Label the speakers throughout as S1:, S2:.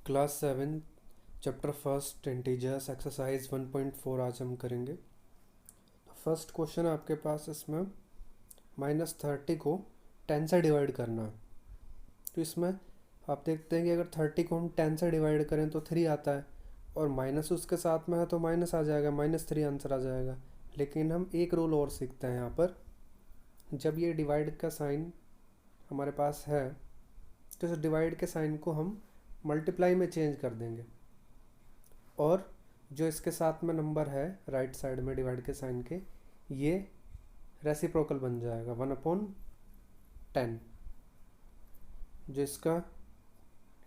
S1: Class 7 chapter first integers exercise 1.4 आज हम करेंगे। तो फर्स्ट क्वेश्चन आपके पास इसमें -30 को 10 से डिवाइड करना है। तो इसमें आप देखते हैं कि अगर 30 को हम 10 से डिवाइड करें तो 3 आता है, और माइनस उसके साथ में है तो माइनस आ जाएगा, -3 आंसर आ जाएगा। लेकिन हम एक रूल और सीखते हैं यहाँ पर, जब ये डिवाइड का साइन हमारे पास है तो इस डिवाइड के साइन को हम मल्टीप्लाई में चेंज कर देंगे, और जो इसके साथ में नंबर है राइट साइड में डिवाइड के साइन के, ये रेसिप्रोकल बन जाएगा 1/10। जो इसका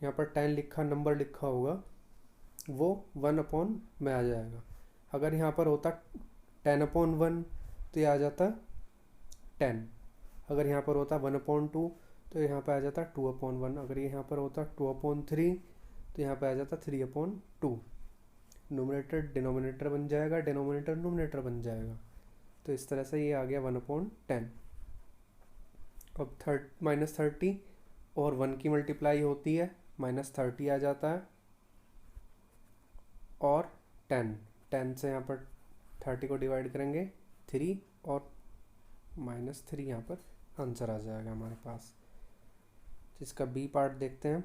S1: यहाँ पर 10 लिखा नंबर लिखा होगा वो 1 में आ जाएगा। अगर यहाँ पर होता 10/1 तो ये आ जाता 10। अगर यहाँ पर होता 1/2 तो यहाँ पर आ जाता 2/1। अगर ये यहाँ पर होता 2/3 तो यहाँ पर आ जाता 3/2। नोमिनेटर डिनोमिनेटर बन जाएगा, डिनोमिनेटर नोमिनेटर बन जाएगा। तो इस तरह से ये आ गया 1/10। अब -30 और 1 की मल्टीप्लाई होती है, -30 आ जाता है, और 10 से यहाँ पर 30 को डिवाइड करेंगे 3, और -3 यहाँ पर आंसर आ जाएगा हमारे पास। इसका बी पार्ट देखते हैं।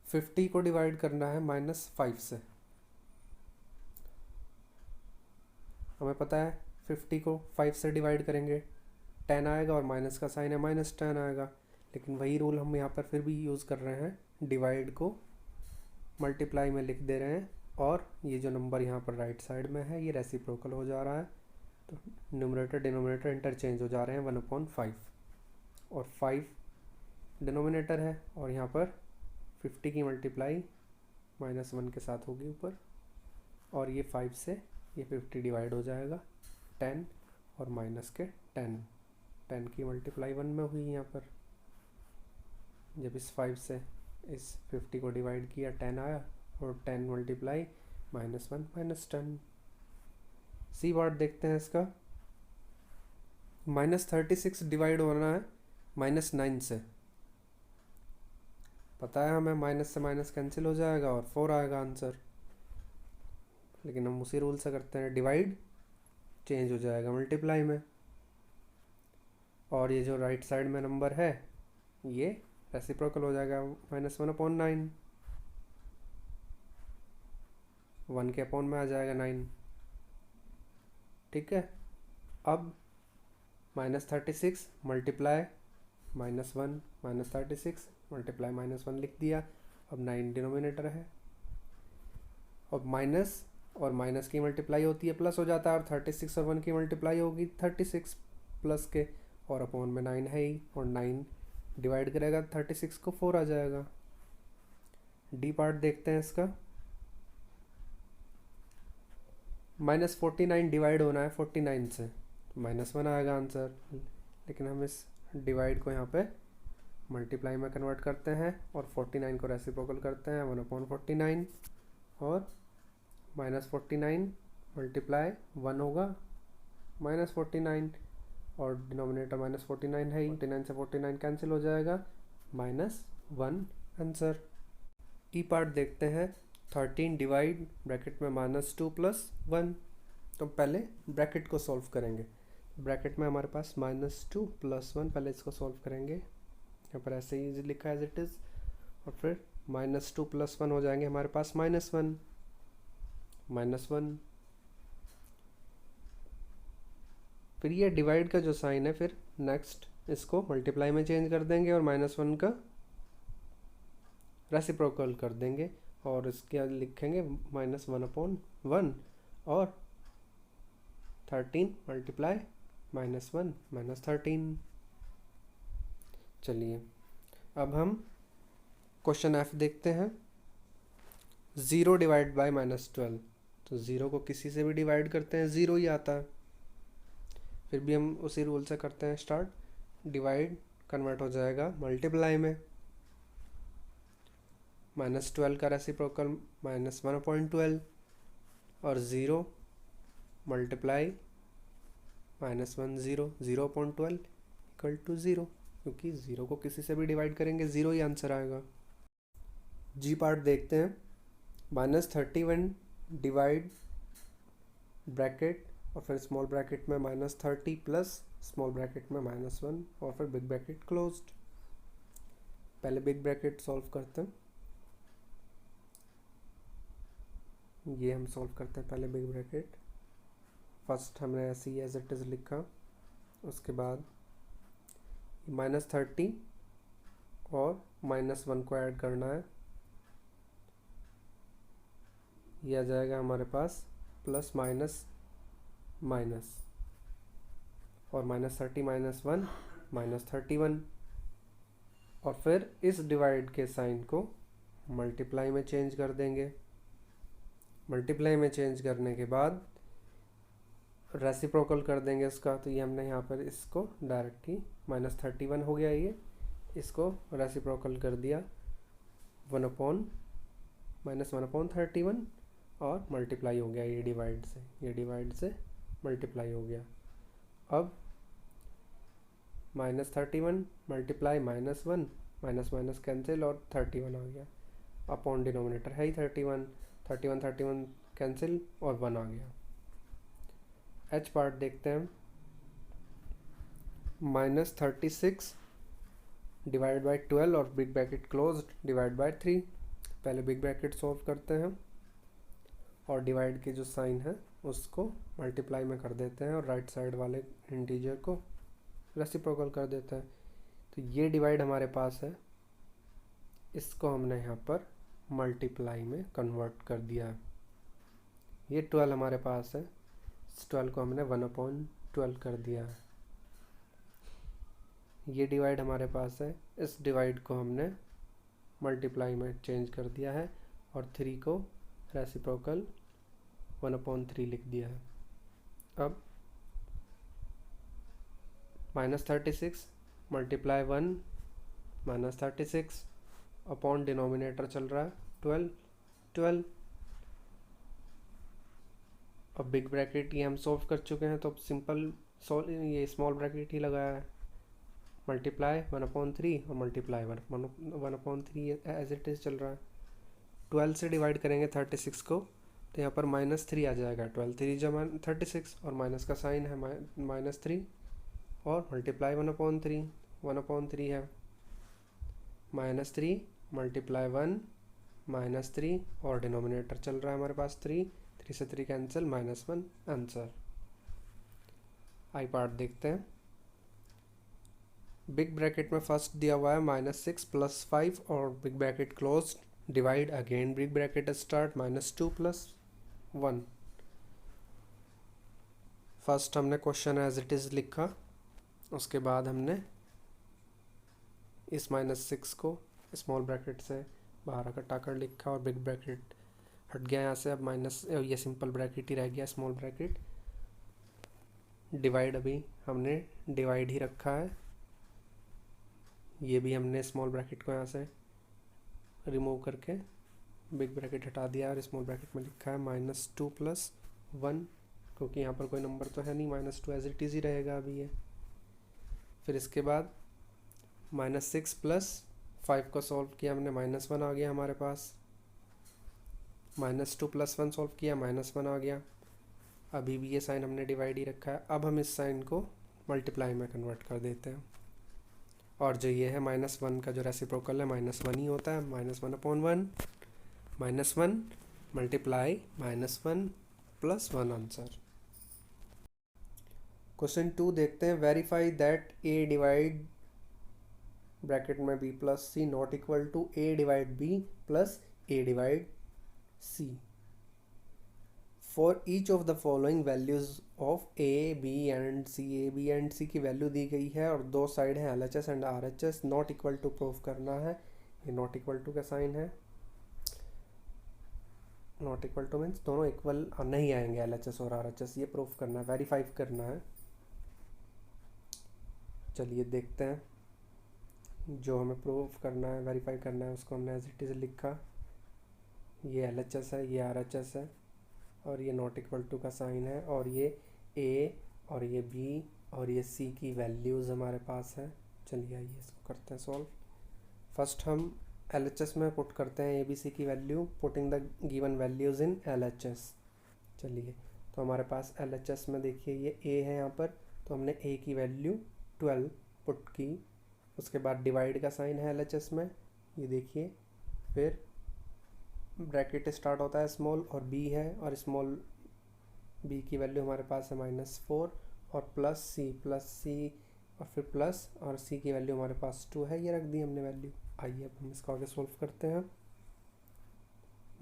S1: 50 को डिवाइड करना है -5 से। हमें पता है 50 को 5 से डिवाइड करेंगे 10 आएगा, और माइनस का साइन है -10 आएगा। लेकिन वही रूल हम यहाँ पर फिर भी यूज़ कर रहे हैं, डिवाइड को मल्टीप्लाई में लिख दे रहे हैं, और ये जो नंबर यहाँ पर राइट साइड में है ये रेसिप्रोकल हो जा रहा है। तो न्यूमरेटर डिनोमिनेटर इंटरचेंज हो जा रहे हैं 1/5, और 5 डिनोमिनेटर है, और यहाँ पर 50 की मल्टीप्लाई -1 के साथ होगी ऊपर, और ये 5 से ये 50 डिवाइड हो जाएगा 10 और माइनस के 10 की मल्टीप्लाई 1 में हुई यहाँ पर। जब इस 5 से इस 50 को डिवाइड किया 10 आया, और 10 मल्टीप्लाई -1 -10। सी पार्ट देखते हैं इसका। -36 डिवाइड होना है -9 से। पता है हमें माइनस से माइनस कैंसिल हो जाएगा और 4 आएगा आंसर, लेकिन हम उसी रूल से करते हैं, डिवाइड चेंज हो जाएगा मल्टीप्लाई में, और ये जो राइट साइड में नंबर है ये रेसिप्रोकल हो जाएगा -1/9। 1 के अपॉन में आ जाएगा 9। ठीक है। अब -36 मल्टीप्लाई -1 -36 मल्टीप्लाई -1 लिख दिया। अब 9 डिनोमिनेटर है। अब माइनस और माइनस की मल्टीप्लाई होती है प्लस हो जाता है, और 36 और 1 की मल्टीप्लाई होगी 36 प्लस के, और अपॉन में 9 है ही, और 9 डिवाइड करेगा 36 को 4 आ जाएगा। डी पार्ट देखते हैं इसका। -49 डिवाइड होना है 49 से, -1 आएगा आंसर। लेकिन हम इस डिवाइड को यहाँ पे मल्टीप्लाई में कन्वर्ट करते हैं, और 49 को रेसिप्रोकल करते हैं 1/49, और -49 मल्टीप्लाई 1 होगा -49, और डिनोमिनेटर -49 है ही, 49 से 49 कैंसिल हो जाएगा, -1 आंसर। ई पार्ट देखते हैं। 13 डिवाइड ब्रैकेट में -2 + 1। तो पहले ब्रैकेट को सॉल्व करेंगे। ब्रैकेट में हमारे पास -2 + 1, पहले इसको सॉल्व करेंगे। यहाँ पर ऐसे ही लिखा है एज इट इज़, और फिर -2 + 1 हो जाएंगे हमारे पास -1 -1। फिर ये डिवाइड का जो साइन है, फिर नेक्स्ट इसको मल्टीप्लाई में चेंज कर देंगे, और -1 का रेसिप्रोकल कर देंगे, और इसके लिखेंगे -1/1, और 13 मल्टीप्लाई -1 -13। चलिए अब हम क्वेश्चन एफ देखते हैं। 0 डिवाइड बाय -12। तो 0 को किसी से भी डिवाइड करते हैं 0 ही आता है। फिर भी हम उसी रूल से करते हैं स्टार्ट। डिवाइड कन्वर्ट हो जाएगा मल्टीप्लाई में। -12 का रेसिप्रोकल -1/12, और 0 मल्टीप्लाई -1 0 0/12 = 0, क्योंकि 0 को किसी से भी डिवाइड करेंगे 0 ही आंसर आएगा। जी पार्ट देखते हैं। -31 डिवाइड ब्रैकेट और फिर स्मॉल ब्रैकेट में -30 प्लस स्मॉल ब्रैकेट में -1 और फिर बिग ब्रैकेट क्लोज्ड। पहले बिग ब्रैकेट सॉल्व करते हैं। ये हम सॉल्व करते हैं पहले बिग ब्रैकेट। फर्स्ट हमने ऐसे ही एज इट इज़ लिखा, उसके बाद -30 और -1 को ऐड करना है। ये आ जाएगा हमारे पास प्लस माइनस माइनस, और -30 -1 -31, और फिर इस डिवाइड के साइन को मल्टीप्लाई में चेंज कर देंगे। मल्टीप्लाई में चेंज करने के बाद रेसिप्रोकल कर देंगे इसका, तो ये हमने यहाँ पर इसको डायरेक्टली -31 हो गया, ये इसको रेसिप्रोकल कर दिया 1/-1/31 और मल्टीप्लाई हो गया, ये डिवाइड से मल्टीप्लाई हो गया। अब -31 मल्टीप्लाई -1 माइनस माइनस कैंसिल और 31 आ गया। अपॉन डिनोमिनेटर है ही 31 कैंसिल और 1 आ गया। एच पार्ट देखते हैं। -36 डिवाइड बाई 12 और big bracket closed divide by 3। पहले बिग ब्रैकेट सॉल्व करते हैं और डिवाइड के जो साइन है उसको मल्टीप्लाई में कर देते हैं और राइट साइड वाले इंटीजर को रेसिप्रोकल कर देते हैं। तो ये डिवाइड हमारे पास है, इसको हमने यहाँ पर मल्टीप्लाई में कन्वर्ट कर दिया है। ये 12 हमारे पास है, इस 12 को हमने 1/12 कर दिया है। ये डिवाइड हमारे पास है, इस डिवाइड को हमने मल्टीप्लाई में चेंज कर दिया है और 3 को रेसिप्रोकल 1/3 लिख दिया है। अब -36 मल्टीप्लाई 1 -36 अपॉन डिनोमिनेटर चल रहा है 12। अब बिग ब्रैकेट ये हम सॉल्व कर चुके हैं, तो अब सिंपल ये स्मॉल ब्रैकेट ही लगाया है। मल्टीप्लाई 1/3 और मल्टीप्लाई 1/3 एज इट इज़ चल रहा है। 12 से डिवाइड करेंगे 36 को, तो यहाँ पर -3 आ जाएगा। 12 3 जमा 36 और माइनस का साइन है -3 और मल्टीप्लाई 1/3 है -3 मल्टीप्लाई 1 -3 और डिनोमिनेटर चल रहा है हमारे पास 3 से 3 कैंसिल -1 आंसर। आई पार्ट देखते हैं। बिग ब्रैकेट में फर्स्ट दिया हुआ है -6 + 5 और big bracket close divide again big bracket start -2 + 1। First हमने क्वेश्चन एज इट इज़ लिखा, उसके बाद हमने इस -6 को स्मॉल ब्रैकेट से बाहर हटा कर लिखा और बिग ब्रैकेट हट गया यहाँ से। अब माइनस ये सिंपल ब्रैकेट ही रह गया, स्मॉल ब्रैकेट। डिवाइड अभी हमने डिवाइड ही रखा है, ये भी हमने स्मॉल ब्रैकेट को यहाँ से रिमूव करके बिग ब्रैकेट हटा दिया और स्मॉल ब्रैकेट में लिखा है -2 + 1, क्योंकि यहाँ पर कोई नंबर तो है नहीं, -2 एज इट इज़ ही रहेगा अभी ये। फिर इसके बाद -6 + 5 को सॉल्व किया हमने, -1 आ गया हमारे पास। -2 + 1 सॉल्व किया, -1 आ गया। अभी भी ये साइन हमने डिवाइड ही रखा है। अब हम इस साइन को मल्टीप्लाई में कन्वर्ट कर देते हैं, और जो ये है -1 का जो रेसिप्रोकल है -1 ही होता है। -1/1 -1 मल्टीप्लाई -1 + 1 आंसर। क्वेश्चन 2 देखते हैं। Verify that A divide bracket में B + C not equal to A divide B + A divide C for each of the following values of A, B and C। A, B and C की value दी गई है और दो side है LHS and RHS। Not equal to proof करना है। ये नॉट इक्वल टू का साइन है। नॉट इक्वल टू मीन्स दोनों इक्वल नहीं आएंगे LHS और RHS, ये प्रूफ करना है, वेरीफाई करना है। चलिए देखते हैं, जो हमें प्रूफ करना है, वेरीफाई करना है, उसको हमने एज इट इज़ लिखा। ये LHS है, ये RHS है और ये नॉट इक्वल टू का साइन है, और ये A और ये B और ये C की वैल्यूज़ हमारे पास है। चलिए आइए इसको करते हैं सॉल्व। फर्स्ट हम LHS में पुट करते हैं ABC की value, putting the given values in LHS। चलिए, तो हमारे पास LHS में देखिए ये A है यहाँ पर, तो हमने A की वैल्यू 12 पुट की। उसके बाद डिवाइड का साइन है LHS में, ये देखिए, फिर ब्रैकेट स्टार्ट होता है स्मॉल और B है, और स्मॉल b की वैल्यू हमारे पास है -4 और प्लस सी और फिर प्लस, और c की वैल्यू हमारे पास 2 है, ये रख दी हमने वैल्यू। आइए अब हम इसको आगे सोल्व करते हैं।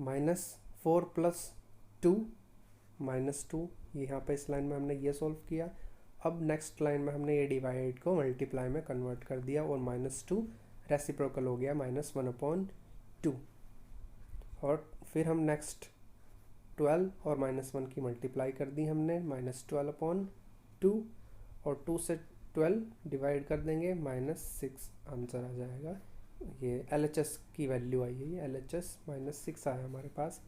S1: -4 + 2 -2, ये यहाँ पे इस लाइन में हमने ये सोल्व किया। अब नेक्स्ट लाइन में हमने ये डिवाइड को मल्टीप्लाई में कन्वर्ट कर दिया, और -2 रेसिप्रोकल हो गया -1/2। और फिर हम नेक्स्ट 12 और -1 की मल्टीप्लाई कर दी हमने, -12/2, और 2 से 12 डिवाइड कर देंगे, -6 आंसर आ जाएगा। ये LHS की वैल्यू आई है, ये LHS -6 आया हमारे पास।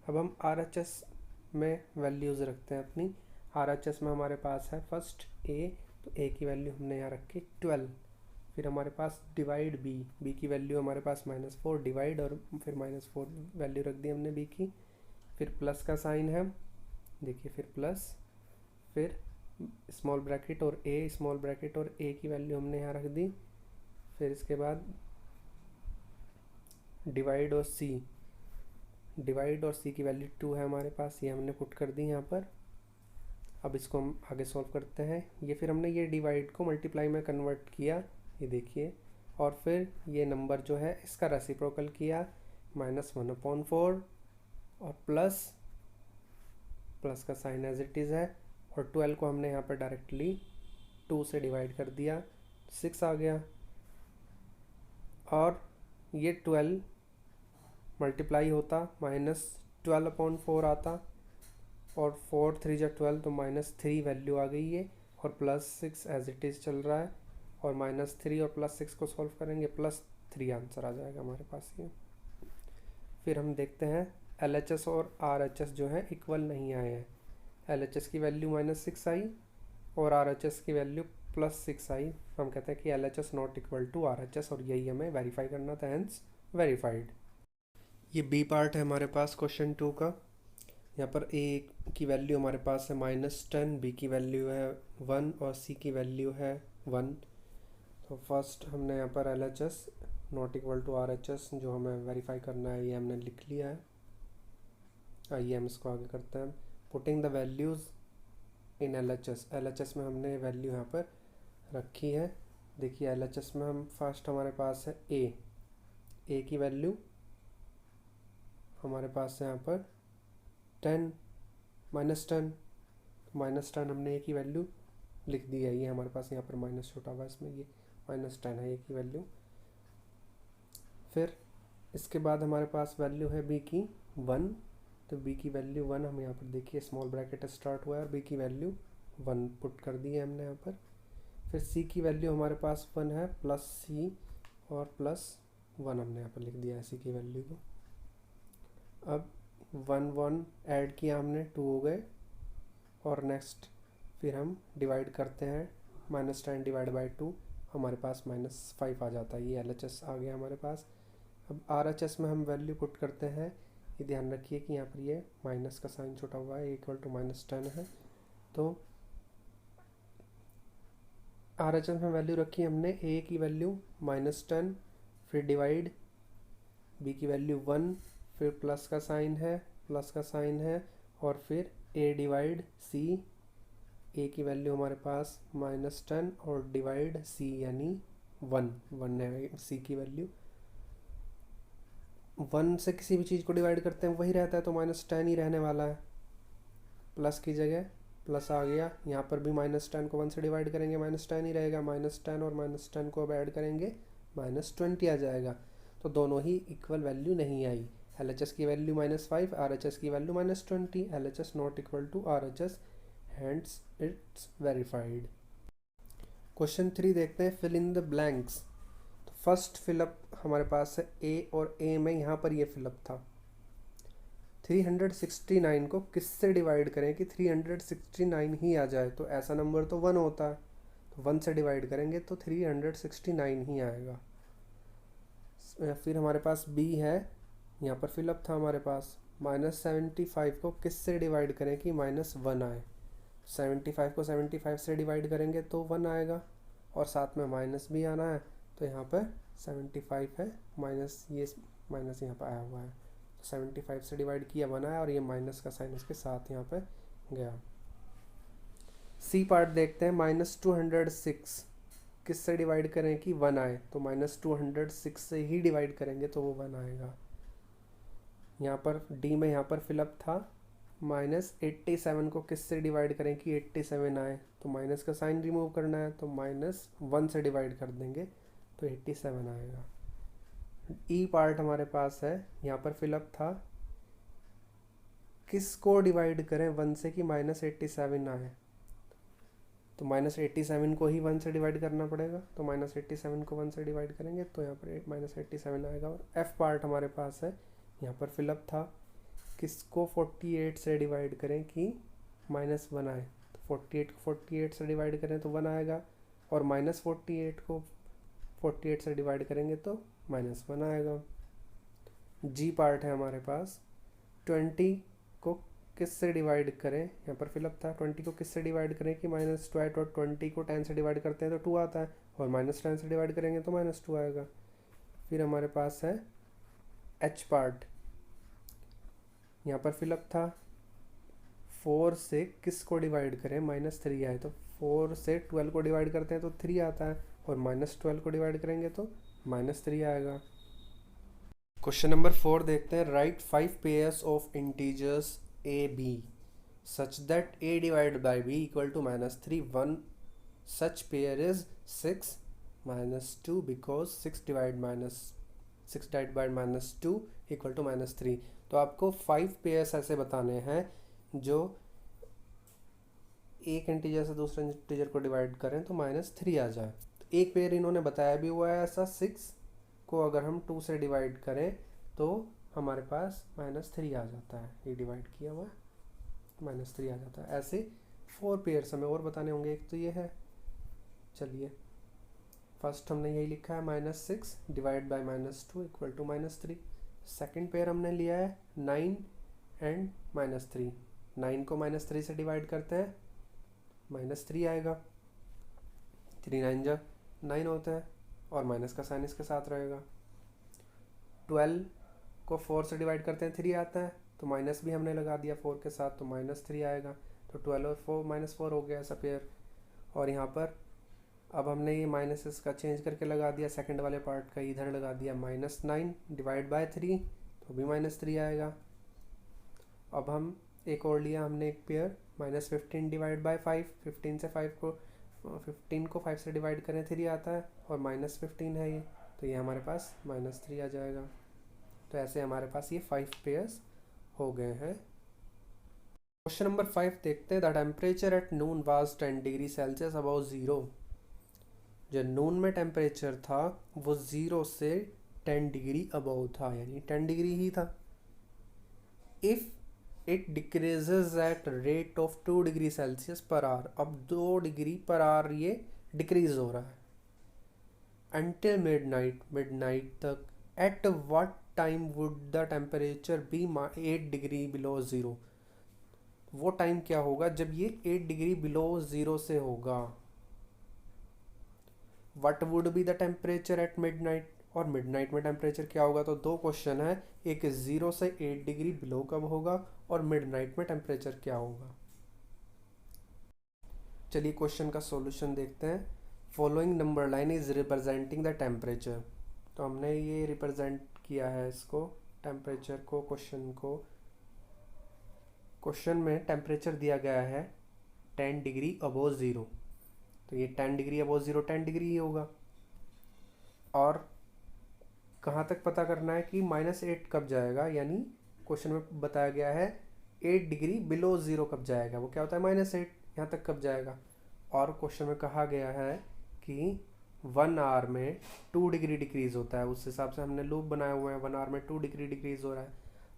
S1: अब हम RHS में वैल्यूज़ रखते हैं अपनी। RHS में हमारे पास है फर्स्ट A, तो A की वैल्यू हमने यहाँ रखी 12। फिर हमारे पास डिवाइड B की वैल्यू हमारे पास -4 डिवाइड, और फिर -4 वैल्यू रख दी हमने B की। फिर प्लस का साइन है, देखिए, फिर प्लस, फिर स्मॉल ब्रैकेट और A, स्मॉल ब्रैकेट और A की वैल्यू हमने यहाँ रख दी। फिर इसके बाद डिवाइड और C की वैल्यू 2 है हमारे पास, ये हमने पुट कर दी यहाँ पर। अब इसको हम आगे सॉल्व करते हैं। ये फिर हमने ये डिवाइड को मल्टीप्लाई में कन्वर्ट किया, ये देखिए, और फिर ये नंबर जो है इसका रेसिप्रोकल किया, -1/4, और प्लस का साइन एज इट इज़ है, और 12 को हमने यहाँ पर डायरेक्टली 2 से डिवाइड कर दिया, 6 आ गया। और ये 12 मल्टीप्लाई होता, -12/4 आता, और 4 3 × 12, तो -3 वैल्यू आ गई है, और +6 एज इट इज़ चल रहा है, और -3 और +6 को सॉल्व करेंगे, +3 आंसर आ जाएगा हमारे पास ये। फिर हम देखते हैं LHS और RHS जो है इक्वल नहीं आए हैं। LHS की वैल्यू -6 आई और RHS की वैल्यू +6 आई, हम कहते हैं कि LHS not equal to RHS, और यही हमें वेरीफाई करना था, हेंस वेरीफाइड। ये B पार्ट है हमारे पास क्वेश्चन 2 का। यहाँ पर A की वैल्यू हमारे पास है -10, B की वैल्यू है 1 और C की वैल्यू है 1। तो फर्स्ट हमने यहाँ पर LHS not equal to RHS जो हमें वेरीफाई करना है, ये हमने लिख लिया है। आइए हम इसको आगे करते हैं। Putting the values in LHS में हमने वैल्यू यहाँ पर रखी है। देखिए, LHS में हम फर्स्ट हमारे पास है A की वैल्यू हमारे पास है यहाँ पर 10, -10, -10 हमने A की वैल्यू लिख दी है, ये हमारे पास यहाँ पर माइनस छोटा हुआ, इसमें ये -10 है A की वैल्यू। फिर इसके बाद हमारे पास वैल्यू है B की 1, तो B की वैल्यू 1 हम यहाँ पर देखिए स्मॉल ब्रैकेट स्टार्ट हुआ है, और B की वैल्यू 1 पुट कर दी है हमने यहाँ पर। फिर C की वैल्यू हमारे पास 1 है, +C और +1 हमने यहाँ पर लिख दिया है C की वैल्यू को। अब 1 ऐड किया हमने, 2 हो गए, और नेक्स्ट फिर हम डिवाइड करते हैं, -10 डिवाइड बाई 2 हमारे पास -5 आ जाता है, ये LHS आ गया हमारे पास। अब RHS में हम वैल्यू पुट करते हैं, ये ध्यान रखिए कि यहाँ पर ये माइनस का साइन छोटा हुआ है, इक्वल टू -10 है। तो RHS में वैल्यू रखी हमने A की वैल्यू -10, फिर डिवाइड B की वैल्यू 1, फिर प्लस का साइन है, और फिर A डिवाइड C, A की वैल्यू हमारे पास -10 और डिवाइड C यानी 1 है C की वैल्यू। 1 से किसी भी चीज़ को डिवाइड करते हैं वही रहता है, तो -10 ही रहने वाला है, प्लस की जगह प्लस आ गया। यहाँ पर भी -10 को 1 से डिवाइड करेंगे, -10 ही रहेगा, -10 और -10 को अब ऐड करेंगे, -20 आ जाएगा। तो दोनों ही इक्वल वैल्यू नहीं आई। LHS की वैल्यू -5, RHS की value -20, LHS not equal to RHS, hence it's verified. Question 3 देखते हैं, फिल इन द ब्लैंक्स। तो फर्स्ट फिलअप हमारे पास है A, और A में यहाँ पर ये फिलअप था। 369 को किससे डिवाइड करें कि 369 ही आ जाए, तो ऐसा नंबर तो 1 होता है, तो 1 से डिवाइड करेंगे तो 369 ही आएगा। या फिर हमारे पास बी है, यहाँ पर फिलअप था हमारे पास। -75 को किस से डिवाइड करें कि -1 आए? 75 को 75 से डिवाइड करेंगे तो 1 आएगा, और साथ में माइनस भी आना है, तो यहाँ पर 75 है, माइनस ये माइनस यहाँ पर आया हुआ है, 75 से डिवाइड किया 1 आया, और ये माइनस का साइन उसके साथ यहाँ पे गया। सी पार्ट देखते हैं। -206 किस से डिवाइड करें कि 1 आए? तो -206 से ही डिवाइड करेंगे तो वो 1 आएगा। यहाँ पर डी में यहाँ पर फिलअप था। -87 को किस से डिवाइड करें कि 87 आए? तो माइनस का साइन रिमूव करना है, तो -1 से डिवाइड कर देंगे तो 87 आएगा। ई पार्ट हमारे पास है, यहाँ पर फिलअप था। किस को डिवाइड करें 1 से कि -87 आए? तो -87 को ही 1 से डिवाइड करना पड़ेगा, तो -87 को 1 से डिवाइड करेंगे तो यहाँ पर -87 आएगा। और एफ पार्ट हमारे पास है, यहाँ पर फिलअप था। किसको 48 से डिवाइड करें कि -1 आए? तो 48 को 48 से डिवाइड करें तो 1 आएगा, और -48 को 48 से डिवाइड करेंगे तो -1 आएगा। जी पार्ट है हमारे पास। 20 को किस से डिवाइड करें? यहाँ पर फिलअप था। 20 को किस से डिवाइड करें कि -2 और 20 को 10 से डिवाइड करते हैं तो 2 आता है, और -10 से डिवाइड करेंगे तो -2 आएगा। फिर हमारे पास है एच पार्ट, यहाँ पर फिलअप था। 4 से किस को डिवाइड करें? -3 आए, तो 4 से 12 को डिवाइड करते हैं तो 3 आता है, और -12 को डिवाइड करेंगे तो -3 आएगा। क्वेश्चन नंबर 4 देखते हैं। Right 5 pairs of integers a b such that a divided by b equal to -3. One such pair is 6 -2 because 6 divided by -2 equal to -3। तो आपको 5 पेयर्स ऐसे बताने हैं जो एक इंटीजर से दूसरे इंटीजर को डिवाइड करें तो -3 आ जाए। तो एक पेयर इन्होंने बताया भी हुआ है ऐसा, 6 को अगर हम 2 से डिवाइड करें तो हमारे पास -3 आ जाता है। ये डिवाइड किया हुआ -3 आ जाता है। ऐसे 4 पेयर्स हमें और बताने होंगे। एक तो ये है, चलिए फर्स्ट हमने यही लिखा है -6 divide by -2 equal to -3। Second pair हमने लिया है 9 एंड -3। 9 को -3 से डिवाइड करते हैं, -3 आएगा। 3 9 जा 9 होता है, और माइनस का साइन इसके साथ रहेगा। 12 को 4 से डिवाइड करते हैं, 3 आता है, तो माइनस भी हमने लगा दिया 4 के साथ, तो -3 आएगा। तो 12 और 4 -4 हो गया ऐसा पेयर। और यहाँ पर अब हमने ये माइनस का चेंज करके लगा दिया, सेकंड वाले पार्ट का इधर लगा दिया। -9 डिवाइड बाय 3 तो भी -3 आएगा। अब हम एक और लिया हमने एक पेयर, -15 डिवाइड बाय 5। 15 से 5 को 15 को 5 से डिवाइड करें 3 आता है, और -15 है ये, तो ये हमारे पास -3 आ जाएगा। तो ऐसे हमारे पास ये 5 पेयर्स हो गए हैं। क्वेश्चन नंबर 5 देखते हैं। The temperature at noon was 10 degree Celsius above 0। जो नून में टेम्परेचर था वो 0 से 10 डिग्री अबाउ था, यानी 10 डिग्री ही था। If it decreases at rate of 2 degree Celsius per hour. अब 2 डिग्री पर आवर ये डिक्रीज हो रहा है until midnight तक। at what time would the temperature be 8 degree below 0। वो टाइम क्या होगा जब ये 8 डिग्री बिलो 0 से होगा। what would be the temperature at midnight, और मिडनाइट में टेम्परेचर क्या होगा। तो 2 क्वेश्चन है, एक 0 से 8 डिग्री बिलो कब होगा, और मिडनाइट में टेम्परेचर क्या होगा। चलिए क्वेश्चन का सॉल्यूशन देखते हैं। Following number line is representing the temperature. तो हमने ये रिप्रेजेंट किया है इसको, टेम्परेचर को। क्वेश्चन में टेम्परेचर दिया गया है 10 डिग्री अबोव 0, तो ये 10 डिग्री अबोव 0 10 डिग्री ही होगा। और कहाँ तक पता करना है कि -8 कब जाएगा, यानी क्वेश्चन में बताया गया है 8 डिग्री बिलो 0 कब जाएगा, वो क्या होता है -8, यहाँ तक कब जाएगा। और क्वेश्चन में कहा गया है कि 1 आवर में 2 डिग्री डिक्रीज होता है, उस हिसाब से हमने लूप बनाया हुआ है। 1 आवर में 2 डिग्री डिक्रीज हो रहा है।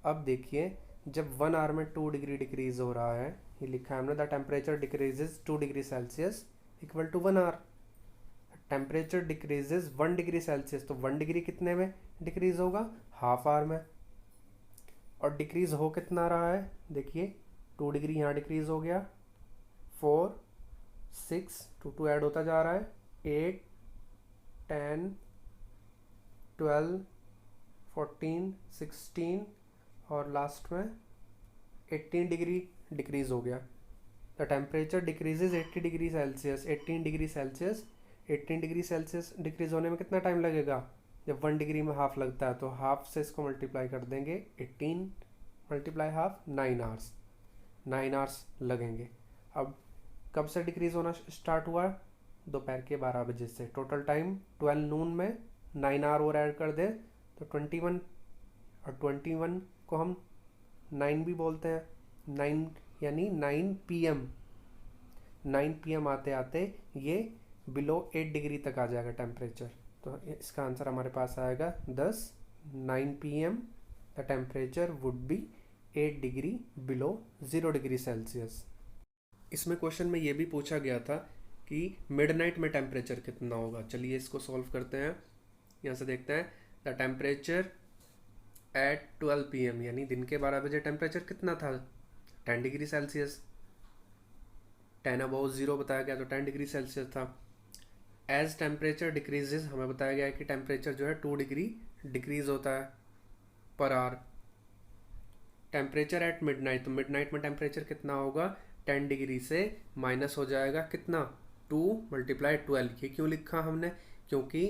S1: अब देखिए जब 1 आवर में 2 डिग्री डिक्रीज हो रहा है, ये लिखा है हमने, the temperature decreases 2 degree Celsius equal to 1 hour. Temperature decreases 1 degree Celsius, तो 1 डिग्री कितने में डिक्रीज होगा, हाफ आवर में। और डिक्रीज हो कितना रहा है, देखिए 2 डिग्री यहाँ डिक्रीज हो गया, 4 6 2 ऐड होता जा रहा है, 8 10 12 14 16 और लास्ट में 18 डिग्री डिक्रीज हो गया। The temperature decreases 80 degree Celsius, 18 degree Celsius. 18 degree Celsius decrease होने में कितना टाइम लगेगा, जब 1 डिग्री में हाफ लगता है तो हाफ से इसको मल्टीप्लाई कर देंगे, 18 मल्टीप्लाई हाफ 9 आवर्स, 9 आवर्स लगेंगे। अब कब से डिक्रीज होना स्टार्ट हुआ, दोपहर के 12 बजे से। टोटल टाइम 12 नून में 9 आवर और ऐड कर दें तो 21, और 21 को हम 9 भी बोलते हैं, 9 यानी 9 PM। 9 PM आते आते ये बिलो 8 डिग्री तक आ जाएगा टेम्परेचर। तो इसका आंसर हमारे पास आएगा 10, 9 PM the temperature would be 8 degree below 0 degree Celsius. इसमें क्वेश्चन में ये भी पूछा गया था कि मिडनाइट में टेम्परेचर कितना होगा। चलिए इसको सॉल्व करते हैं। यहाँ से देखते हैं द टेम्परेचर एट 12 PM, यानी दिन के 12 बजे टेम्परेचर कितना था, 10 डिग्री सेल्सियस। 10 अबव 0 बताया गया तो 10 डिग्री सेल्सियस था। एज टेम्परेचर डिक्रीजेज, हमें बताया गया है कि टेम्परेचर जो है 2 डिग्री डिक्रीज होता है per hour. Temperature at midnight, तो मिडनाइट में टेम्परेचर कितना होगा, 10 डिग्री से माइनस हो जाएगा कितना, 2 मल्टीप्लाई 12। ये क्यों लिखा हमने, क्योंकि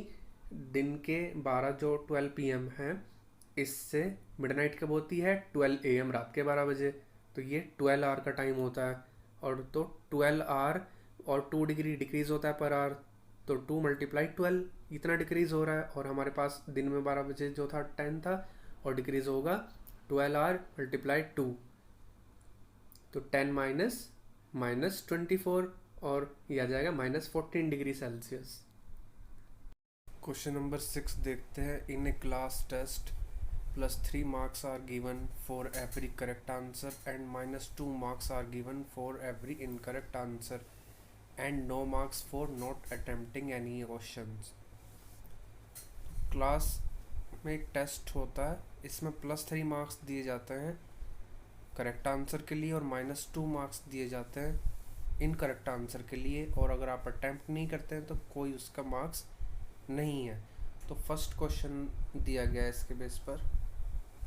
S1: दिन के 12 जो 12 PM है, इससे मिडनाइट कब होती है, 12 AM, रात के 12 बजे। तो ये 12 आवर का टाइम होता है, और तो 12 आवर और 2 डिग्री डिक्रीज होता है पर आवर, तो 2 मल्टीप्लाई 12 इतना डिक्रीज हो रहा है। और हमारे पास दिन में 12 बजे जो था 10 था, और डिक्रीज होगा 12 आवर मल्टीप्लाई 2, तो 10 माइनस 24, और ये आ जाएगा -14 डिग्री सेल्सियस। क्वेश्चन नंबर 6 देखते हैं। इन ए class test +3 marks are given for every correct answer and -2 marks are given for every incorrect answer and no marks for not attempting any questions। Class में एक test होता है, इसमें +3 marks दिए जाते हैं करेक्ट आंसर के लिए और -2 मार्क्स दिए जाते हैं इनकरेक्ट आंसर के लिए, और अगर आप अटैम्प्ट नहीं करते हैं तो कोई उसका मार्क्स नहीं है। तो फर्स्ट क्वेश्चन दिया गया है इसके बेस पर,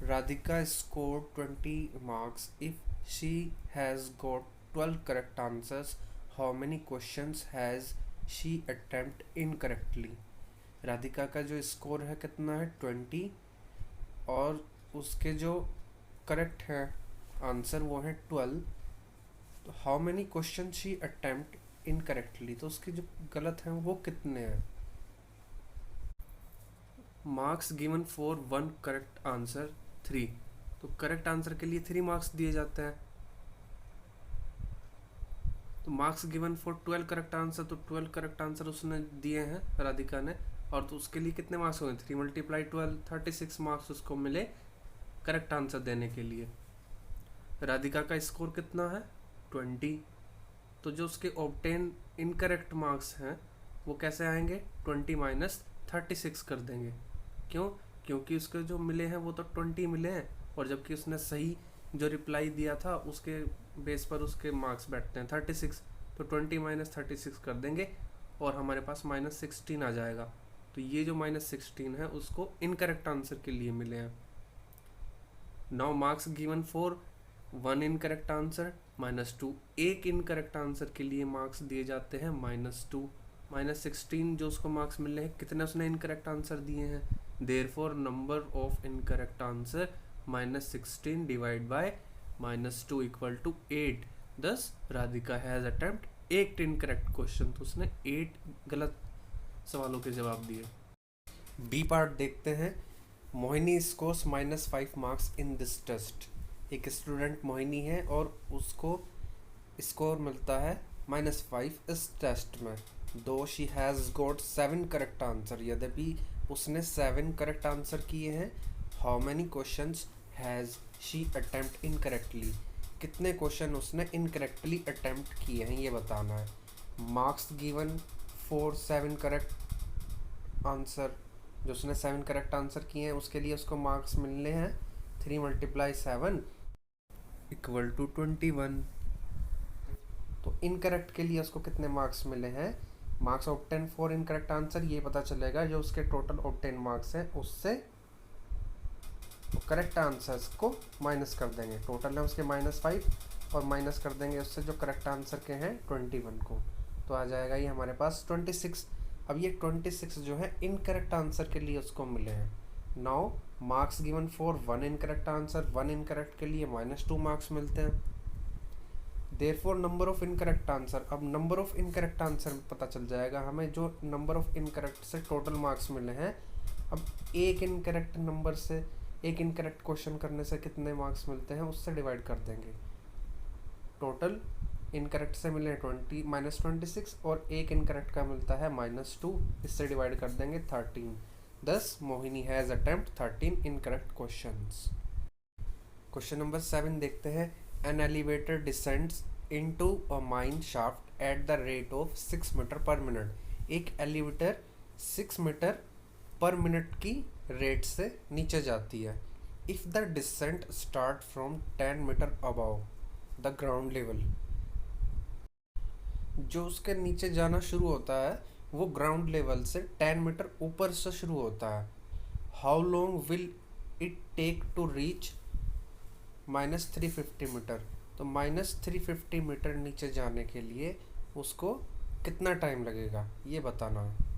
S1: Radhika scored 20 marks if she has got 12 correct answers, how many questions has she attempted incorrectly। Radhika का जो स्कोर है कितना है, 20, और उसके जो करेक्ट है आंसर वो है 12, तो how many question she attempt incorrectly, तो उसके जो गलत हैं वो कितने हैं। Marks given for 1 correct answer 3, तो करेक्ट आंसर के लिए 3 मार्क्स दिए जाते हैं। तो marks given for 12 correct answer, तो 12 करेक्ट आंसर उसने दिए हैं राधिका ने, और तो उसके लिए कितने मार्क्स हुए, 3 मल्टीप्लाई 12, 36 मार्क्स उसको मिले करेक्ट आंसर देने के लिए। राधिका का स्कोर कितना है, 20, तो जो उसके ऑब्टेन इनकरेक्ट मार्क्स हैं वो कैसे आएंगे, 20 माइनस 36 कर देंगे। क्यों, क्योंकि उसके जो मिले हैं वो तो 20 मिले हैं, और जबकि उसने सही जो रिप्लाई दिया था उसके बेस पर उसके मार्क्स बैठते हैं 36, तो 20 माइनस 36 कर देंगे और हमारे पास -16 आ जाएगा। तो ये जो -16 है उसको इनकरेक्ट आंसर के लिए मिले हैं। Now marks given for 1 incorrect answer -2, एक इनकरेक्ट आंसर के लिए मार्क्स दिए जाते हैं -2, -16 जो उसको मार्क्स मिले हैं, कितने उसने इनकरेक्ट आंसर दिए हैं, therefore number of incorrect answer -16 divide by -2 equal to 8। Thus Radhika has attempt 8 incorrect question, तो उसने 8 गलत सवालों के जवाब दिए। बी पार्ट देखते हैं। Mohini scores -5 marks in this test. एक स्टूडेंट मोहिनी है और उसको स्कोर मिलता है -5 इस टेस्ट में। दो she has got 7 correct answer, यद्यपि उसने 7 करेक्ट आंसर किए हैं। How many questions has she attempt incorrectly, कितने क्वेश्चन उसने इनकरेक्टली अटेम्प्ट किए हैं ये बताना है। Marks given for 7 correct answer जो उसने 7 करेक्ट आंसर किए हैं उसके लिए उसको मार्क्स मिलने हैं 3 × 7 = 21। तो इनकरेक्ट के लिए उसको कितने मार्क्स मिले हैं, marks obtain for incorrect answer, ये पता चलेगा जो उसके टोटल ऑब्टेन मार्क्स हैं उससे करेक्ट आंसर्स को माइनस कर देंगे। टोटल है उसके -5 और माइनस कर देंगे उससे जो करेक्ट आंसर के हैं 21 को, तो आ जाएगा ये हमारे पास 26। अब ये 26 जो है इनकरेक्ट आंसर के लिए उसको मिले हैं। Now marks given for 1 incorrect answer, 1 incorrect के लिए -2 मार्क्स मिलते हैं। Therefore number of incorrect answer, अब नंबर ऑफ इनकरेक्ट आंसर पता चल जाएगा हमें जो नंबर ऑफ इनकरेक्ट से टोटल मार्क्स मिले हैं। अब एक इनकरेक्ट नंबर से एक इनकरेक्ट क्वेश्चन करने से कितने मार्क्स मिलते हैं उससे डिवाइड कर देंगे। टोटल इनकरेक्ट से मिले -26 और एक इनकरेक्ट का मिलता है -2, इससे डिवाइड कर देंगे 13। Thus Mohini has attempt 13 incorrect questions. Question number 7 देखते हैं। An elevator descends into a mine shaft at the rate of 6 metre per minute. एक एलिवेटर 6 मीटर पर मिनट की रेट से नीचे जाती है। If the descent start from 10 metre above the ground level, जो उसके नीचे जाना शुरू होता है वो ग्राउंड लेवल से 10 मीटर ऊपर से शुरू होता है। How long will it take to reach -350 metre. तो -350 मीटर नीचे जाने के लिए उसको कितना टाइम लगेगा ये बताना है।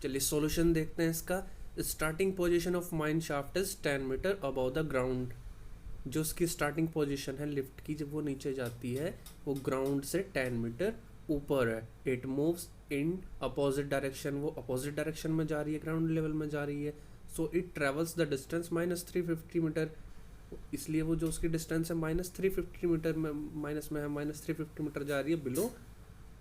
S1: चलिए सॉल्यूशन देखते हैं इसका। Starting position of mine shaft is 10 metre above the ground. जो उसकी स्टार्टिंग पोजीशन है लिफ्ट की जब वो नीचे जाती है वो ग्राउंड से 10 मीटर ऊपर है। It moves in opposite direction, वो अपोजिट डायरेक्शन में जा रही है, ग्राउंड लेवल में जा रही है। So it travels the distance -350 metre. इसलिए वो जो उसकी डिस्टेंस है -350 मीटर में माइनस में है, -350 मीटर जा रही है बिलो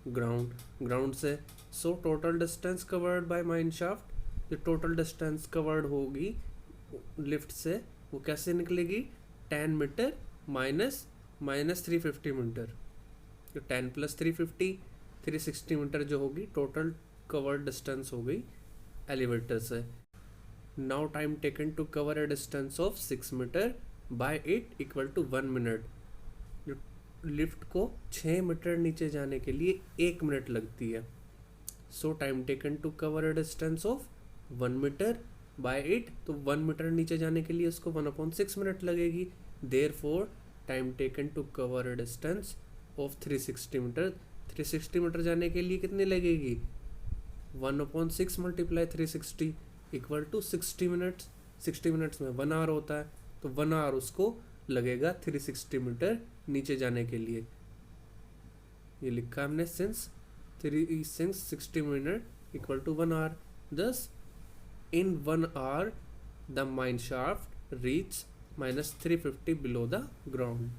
S1: ग्राउंड से। So total distance covered by mine shaft, जो टोटल डिस्टेंस कवर्ड होगी लिफ्ट से वो कैसे निकलेगी, 10 मीटर -350 मीटर। तो 10 + 350 360 मीटर जो होगी टोटल कवर्ड डिस्टेंस हो गई एलिवेटर से। Now time taken to cover a distance of 6 metre by 8 = 1 minute. जो लिफ्ट को 6 मीटर नीचे जाने के लिए 1 मिनट लगती है। So time taken to cover a distance of 1 metre by 8, तो 1 मीटर नीचे जाने के लिए उसको 1/6 मिनट लगेगी। Therefore time taken to cover a distance of 360 metre, 360 metre जाने के लिए कितनी लगेगी, 1/6 × 360 = 60 मिनट्स। 60 मिनट्स में 1 आवर होता है, तो 1 आवर उसको लगेगा 360 मीटर नीचे जाने के लिए। ये लिखा हमने सिंस 60 मिनट = 1 आवर। दस in 1 hour the mine shaft reach -350 below the ground।